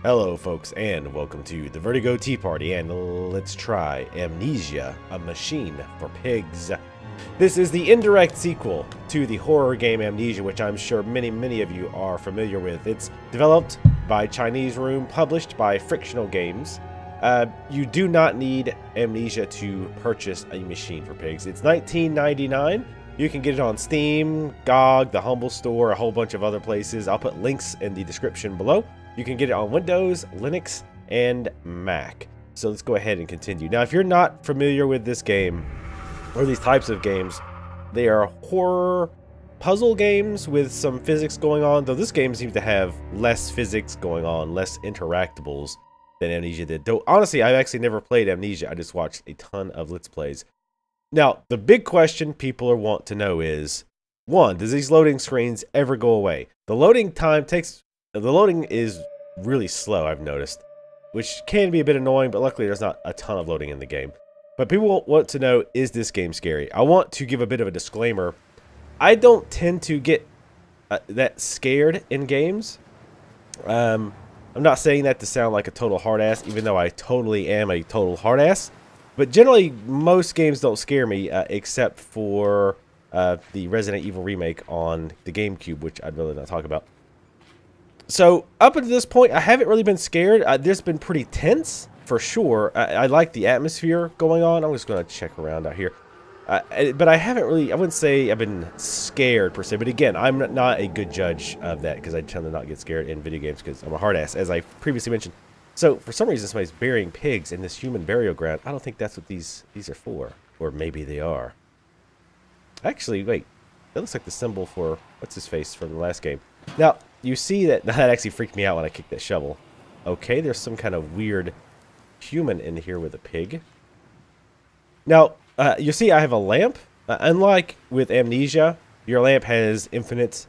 Hello folks, and welcome to the Vertigo Tea Party, and let's try Amnesia, a machine for pigs. This is the indirect sequel to the horror game Amnesia, which I'm sure many of you are familiar with. It's developed by Chinese Room, published by Frictional Games. You do not need Amnesia to purchase a machine for pigs. It's $19.99. You can get it on Steam, GOG, the Humble Store, a whole bunch of other places. I'll put links in the description below. You can get it on Windows, Linux, and Mac. So let's go ahead and continue. Now, if you're not familiar with this game, or these types of games, they are horror puzzle games with some physics going on, though this game seems to have less physics going on, less interactables than Amnesia did. Though, honestly, I've actually never played Amnesia. I just watched a ton of Let's Plays. Now, the big question people want to know is, one, does these loading screens ever go away? The loading is really slow, I've noticed, which can be a bit annoying, but luckily there's not a ton of loading in the game. But people want to know, is this game scary? I want to give a bit of a disclaimer. I don't tend to get that scared in games. I'm not saying that to sound like a total hard ass, even though I totally am a total hard ass. But generally, most games don't scare me, except for the Resident Evil remake on the GameCube, which I'd rather not talk about. So, up until this point, I haven't really been scared. This has been pretty tense, for sure. I like the atmosphere going on. I'm just going to check around out here. But I haven't really, I wouldn't say I've been scared, per se. But again, I'm not a good judge of that, because I tend to not get scared in video games, because I'm a hard ass, as I previously mentioned. So, for some reason, somebody's burying pigs in this human burial ground. I don't think that's what these are for. Or maybe they are. Actually, wait. That looks like the symbol for, what's-his-face from the last game. Now, you see that actually freaked me out when I kicked that shovel. Okay, there's some kind of weird human in here with a pig. Now, you see I have a lamp. Unlike with Amnesia, your lamp has infinite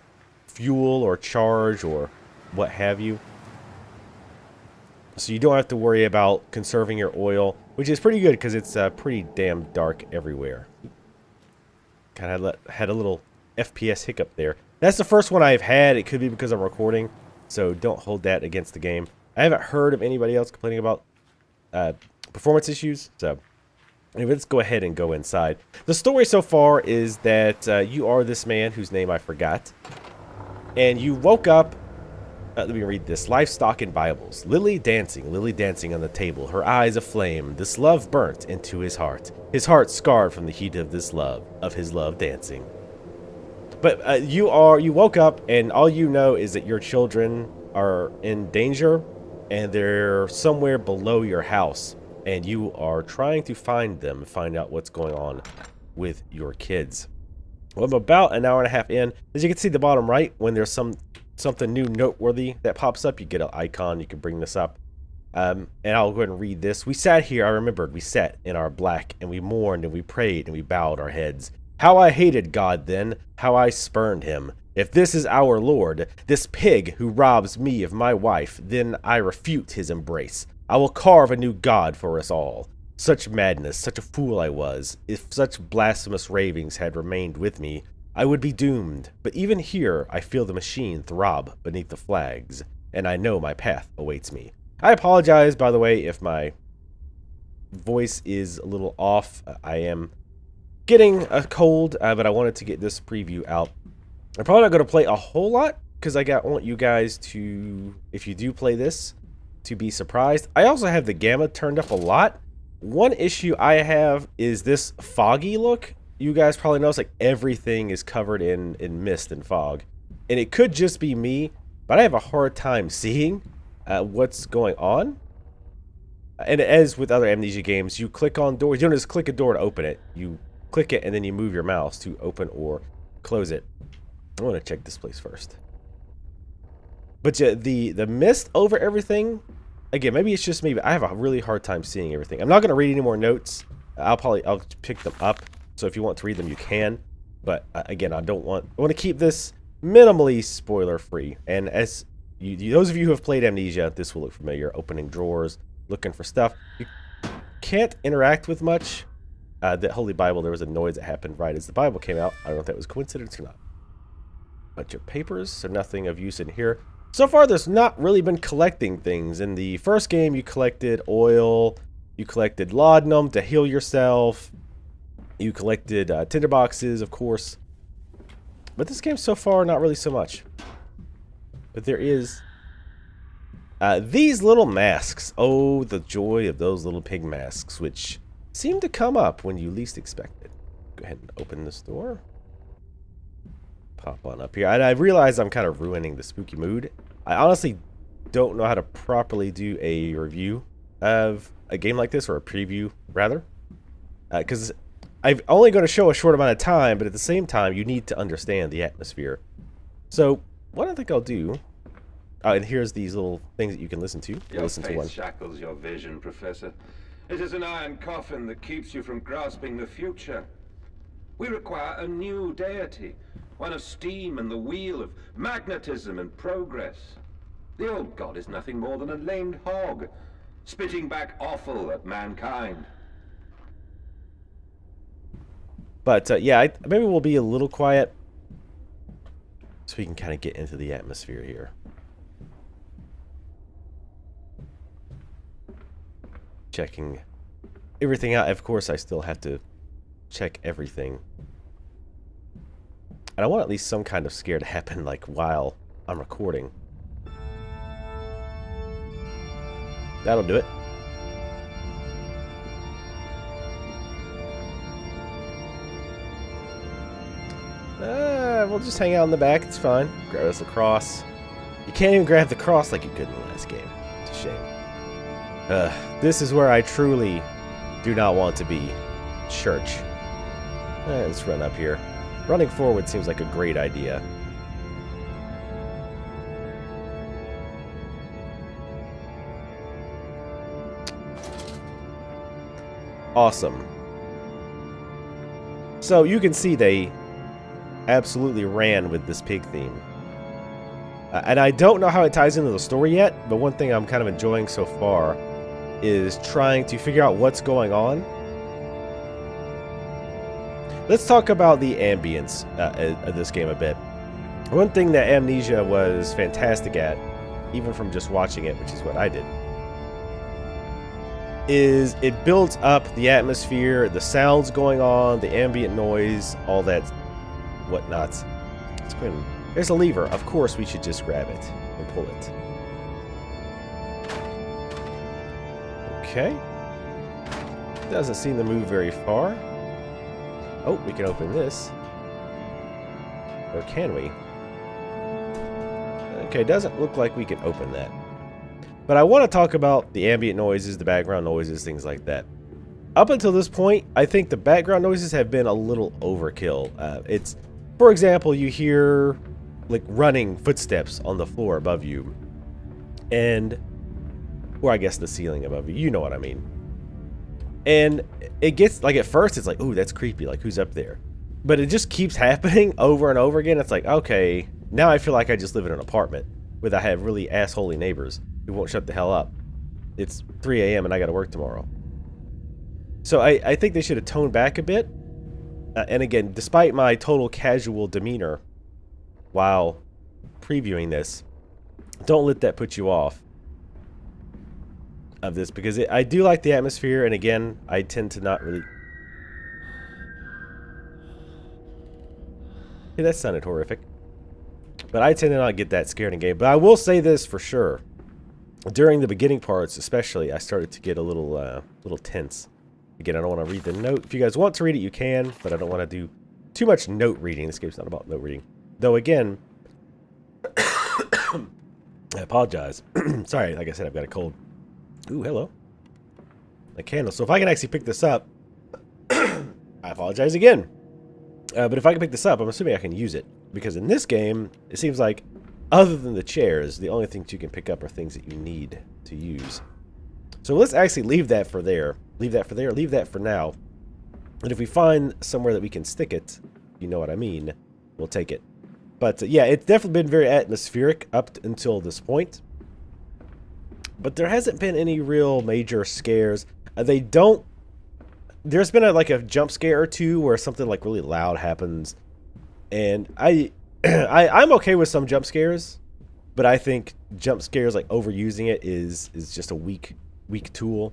fuel or charge or what have you. So you don't have to worry about conserving your oil, which is pretty good because it's pretty damn dark everywhere. Kind of had a little FPS hiccup there. That's the first one I've had. It could be because I'm recording, so don't hold that against the game. I haven't heard of anybody else complaining about performance issues, so anyway, let's go ahead and go inside. The story so far is that you are this man whose name I forgot, and you woke up. Let me read this. Livestock and Bibles. Lily dancing on the table, her eyes aflame. This love burnt into his heart scarred from the heat of his love dancing. But you woke up, and all you know is that your children are in danger, and they're somewhere below your house, and you are trying to find them and find out what's going on with your kids. Well, I'm about an hour and a half in. As you can see at the bottom right, when there's something new noteworthy that pops up, you get an icon. You can bring this up. And I'll go ahead and read this. We sat here, I remembered, we sat in our black, and we mourned, and we prayed, and we bowed our heads. How I hated God then, how I spurned him. If this is our Lord, this pig who robs me of my wife, then I refute his embrace. I will carve a new God for us all. Such madness, such a fool I was. If such blasphemous ravings had remained with me, I would be doomed. But even here, I feel the machine throb beneath the flags, and I know my path awaits me. I apologize, by the way, if my voice is a little off. I am getting a cold, but I wanted to get this preview out. I'm probably not going to play a whole lot, because I want you guys to, if you do play this, to be surprised. I also have the gamma turned up a lot. One issue I have is this foggy look. You guys probably notice like everything is covered in mist and fog. And it could just be me, but I have a hard time seeing what's going on. And as with other Amnesia games, you click on doors. You don't just click a door to open it. You click it and then you move your mouse to open or close it. I want to check this place first. But the mist over everything, again, maybe it's just me, but I have a really hard time seeing everything. I'm not going to read any more notes. I'll pick them up. So if you want to read them, you can. But again, I want to keep this minimally spoiler free. And as those of you who have played Amnesia, this will look familiar. Opening drawers, looking for stuff. You can't interact with much. The Holy Bible, there was a noise that happened right as the Bible came out. I don't know if that was coincidence or not. Bunch of papers, so nothing of use in here. So far, there's not really been collecting things. In the first game, you collected oil, you collected laudanum to heal yourself, you collected tinderboxes, of course. But this game so far, not really so much. But there is these little masks. Oh, the joy of those little pig masks, which seem to come up when you least expect it. Go ahead and open this door. Pop on up here. I realize I'm kind of ruining the spooky mood. I honestly don't know how to properly do a review of a game like this, or a preview, rather. Because I'm only going to show a short amount of time, but at the same time, you need to understand the atmosphere. So, what I think I'll do... and here's these little things that you can listen to. Your listen to one. faith shackles your vision, Professor. It is an iron coffin that keeps you from grasping the future. We require a new deity, one of steam and the wheel, of magnetism and progress. The old god is nothing more than a lamed hog, spitting back offal at mankind. But, yeah, maybe we'll be a little quiet so we can kind of get into the atmosphere here. Checking everything out. Of course, I still have to check everything. And I want at least some kind of scare to happen, like, while I'm recording. That'll do it. We'll just hang out in the back. It's fine. Grab us a cross. You can't even grab the cross like you could in the last game. It's a shame. This is where I truly do not want to be. Church. Let's run up here. Running forward seems like a great idea. Awesome. So you can see they absolutely ran with this pig theme. And I don't know how it ties into the story yet, but one thing I'm kind of enjoying so far is trying to figure out what's going on. Let's talk about the ambience of this game a bit. One thing that Amnesia was fantastic at, even from just watching it, which is what I did, is it builds up the atmosphere, the sounds going on, the ambient noise, all that whatnot. Let's go ahead and, there's a lever. Of course we should just grab it and pull it. Okay. Doesn't seem to move very far. Oh, we can open this. Or can we? Okay, doesn't look like we can open that. But I want to talk about the ambient noises, the background noises, things like that. Up until this point, I think the background noises have been a little overkill. It's, for example, you hear like running footsteps on the floor above you. And, or I guess the ceiling above you. You know what I mean. And it gets, like, at first it's like, ooh, that's creepy, like, who's up there? But it just keeps happening over and over again. It's like, okay, now I feel like I just live in an apartment where I have really assholey neighbors who won't shut the hell up. It's 3 a.m. and I gotta work tomorrow. So I think they should have toned back a bit. And again, despite my total casual demeanor while previewing this, don't let that put you off of this, because I do like the atmosphere, and again, I tend to not really... Hey, that sounded horrific. But I tend to not get that scared in game. But I will say this for sure. During the beginning parts, especially, I started to get a little tense. Again, I don't want to read the note. If you guys want to read it, you can, but I don't want to do too much note reading. This game's not about note reading. Though, again, I apologize. Sorry, like I said, I've got a cold. Ooh, hello. A candle. So if I can actually pick this up, I apologize again. But if I can pick this up, I'm assuming I can use it. Because in this game, it seems like, other than the chairs, the only things you can pick up are things that you need to use. So let's actually leave that for there. Leave that for there. Leave that for now. And if we find somewhere that we can stick it, you know what I mean, we'll take it. But yeah, it's definitely been very atmospheric up until this point. But there hasn't been any real major scares. They don't... There's been like a jump scare or two where something like really loud happens. And I'm okay with some jump scares. but I think jump scares, like overusing it, is just a weak tool.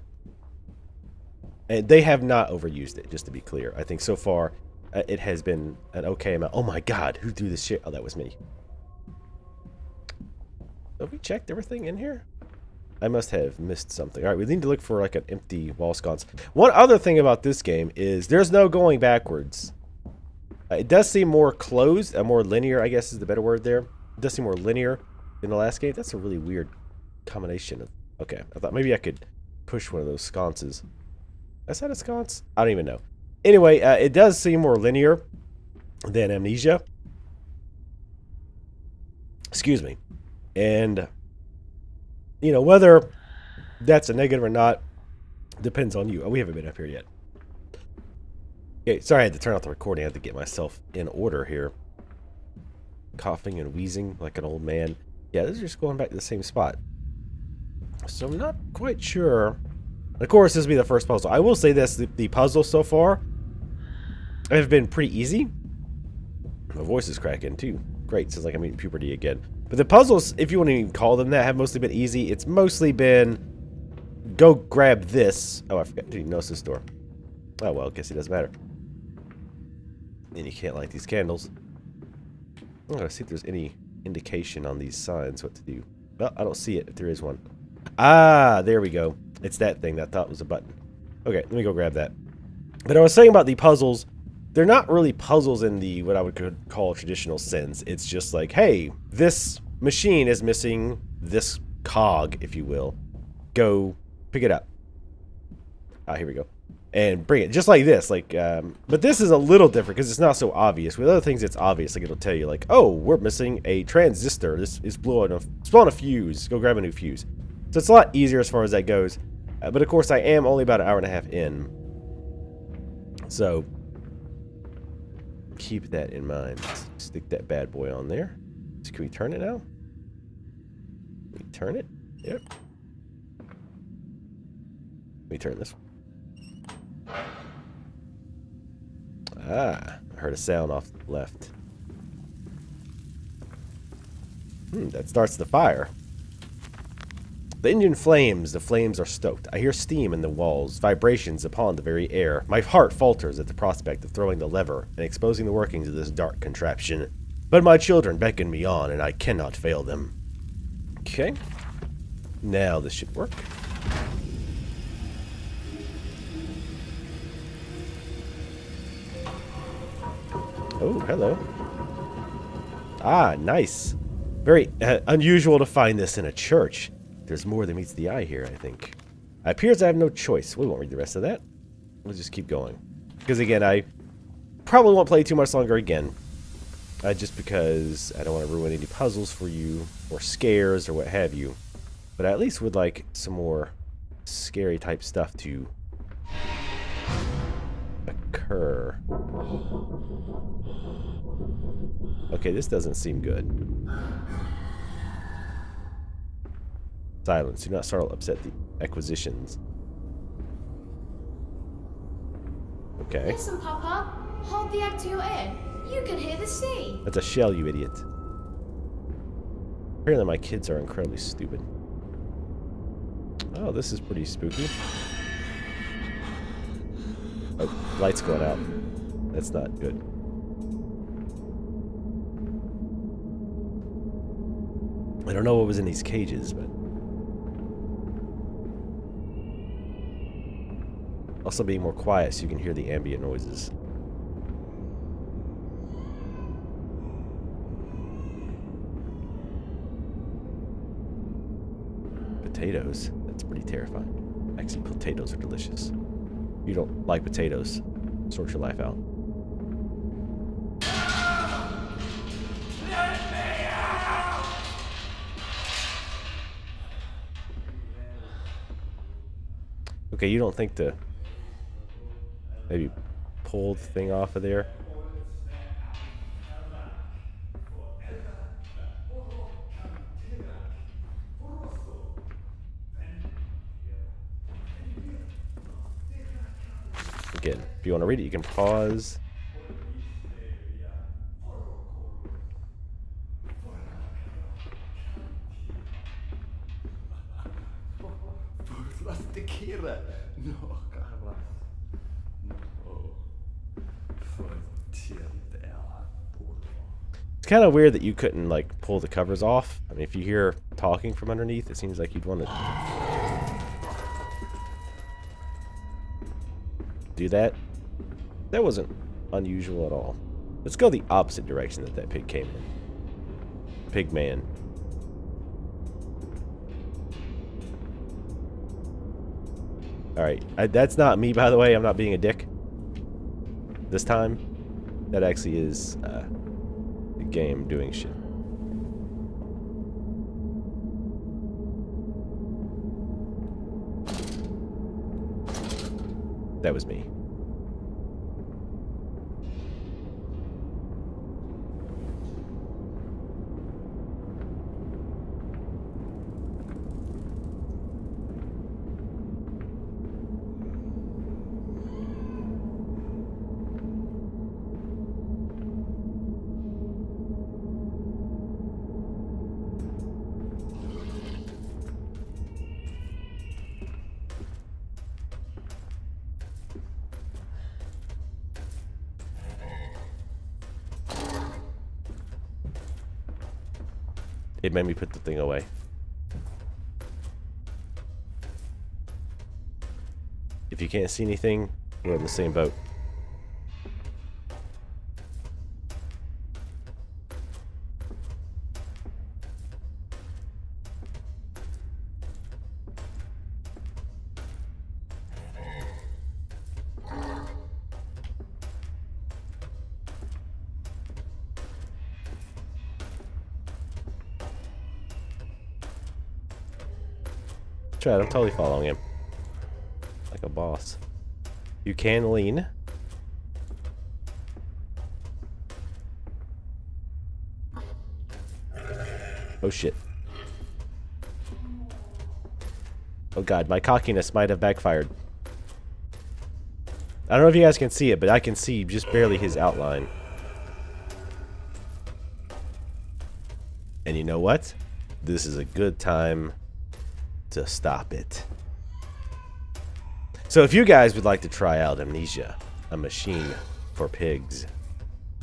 And they have not overused it, just to be clear. I think so far it has been an okay amount. Oh my god, who threw this shit? Oh, that was me. Have we checked everything in here? I must have missed something. Alright, we need to look for like an empty wall sconce. One other thing about this game is there's no going backwards. It does seem more closed, more linear, I guess is the better word there. It does seem more linear than the last game. That's a really weird combination of... Okay, I thought maybe I could push one of those sconces. Is that a sconce? I don't even know. Anyway, it does seem more linear than Amnesia. Excuse me. And, you know, whether that's a negative or not depends on you. Oh, we haven't been up here yet. Okay, sorry I had to turn off the recording. I had to get myself in order here. Coughing and wheezing like an old man. Yeah, this is just going back to the same spot. So I'm not quite sure. Of course, this will be the first puzzle. I will say this, the puzzles so far have been pretty easy. My voice is cracking too. Great, sounds like I'm eating puberty again. But the puzzles, if you want to even call them that, have mostly been easy. It's mostly been, go grab this. Oh, I forgot. Didn't notice this door. Oh, well, I guess it doesn't matter. And you can't light these candles. I'm going to see if there's any indication on these signs what to do. Well, I don't see it if there is one. Ah, there we go. It's that thing that I thought was a button. Okay, let me go grab that. But I was saying about the puzzles, they're not really puzzles in the what I would call traditional sense. It's just like, hey, this machine is missing this cog, if you will. Go pick it up. Ah, here we go. And bring it, just like this. Like, but this is a little different because it's not so obvious. With other things, it's obvious. Like, it'll tell you, like, oh, we're missing a transistor. This is blowing a fuse. Go grab a new fuse. So it's a lot easier as far as that goes. But of course, I am only about an hour and a half in. So keep that in mind. Let's stick that bad boy on there. So can we turn it now? Can we turn it? Yep. Let me turn this one. Ah, I heard a sound off the left. That starts the fire. The engine flames. The flames are stoked. I hear steam in the walls, vibrations upon the very air. My heart falters at the prospect of throwing the lever and exposing the workings of this dark contraption. But my children beckon me on, and I cannot fail them. Okay. Now this should work. Oh, hello. Ah, nice. Very unusual to find this in a church. There's more than meets the eye here, I think. It appears I have no choice. We won't read the rest of that. We'll just keep going. Because, again, I probably won't play too much longer again. Just because I don't want to ruin any puzzles for you, or scares, or what have you. But I at least would like some more scary type stuff to occur. Okay, this doesn't seem good. Silence. Do not startle, upset the acquisitions. Okay. Listen, Papa. Hold the egg to your ear. You can hear the sea. That's a shell, you idiot. Apparently my kids are incredibly stupid. Oh, this is pretty spooky. Oh, light's going out. That's not good. I don't know what was in these cages, but... also being more quiet so you can hear the ambient noises. Potatoes. That's pretty terrifying. Actually, potatoes are delicious. If you don't like potatoes, sort your life out. Okay, you don't think to maybe pull the thing off of there? Again, if you want to read it, you can pause. Rusticare. No, Carla. No. It's kind of weird that you couldn't, like, pull the covers off. I mean, if you hear talking from underneath, it seems like you'd want to do that. That wasn't unusual at all. Let's go the opposite direction that pig came in. Pig man. Alright, that's not me, by the way. I'm not being a dick. This time, that actually is the game doing shit. That was me. It made me put the thing away. If you can't see anything, we're in the same boat. Try it, I'm totally following him. Like a boss. You can lean. Oh shit. Oh god, my cockiness might have backfired. I don't know if you guys can see it, but I can see just barely his outline. And you know what? This is a good time to stop it. So if you guys would like to try out Amnesia, a machine for pigs,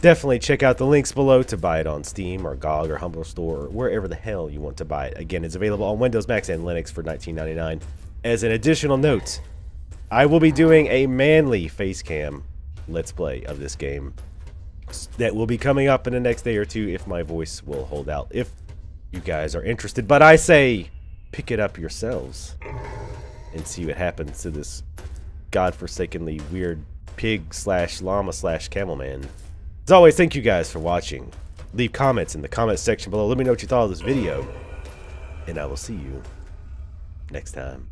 definitely check out the links below to buy it on Steam or GOG or Humble Store or wherever the hell you want to buy it. Again, it's available on Windows, Mac, and Linux for $19.99. As an additional note, I will be doing a manly face cam let's play of this game that will be coming up in the next day or two if my voice will hold out, if you guys are interested. But I say, pick it up yourselves and see what happens to this godforsakenly weird pig slash llama slash camel man. As always, thank you guys for watching. Leave comments in the comment section below. Let me know what you thought of this video, and I will see you next time.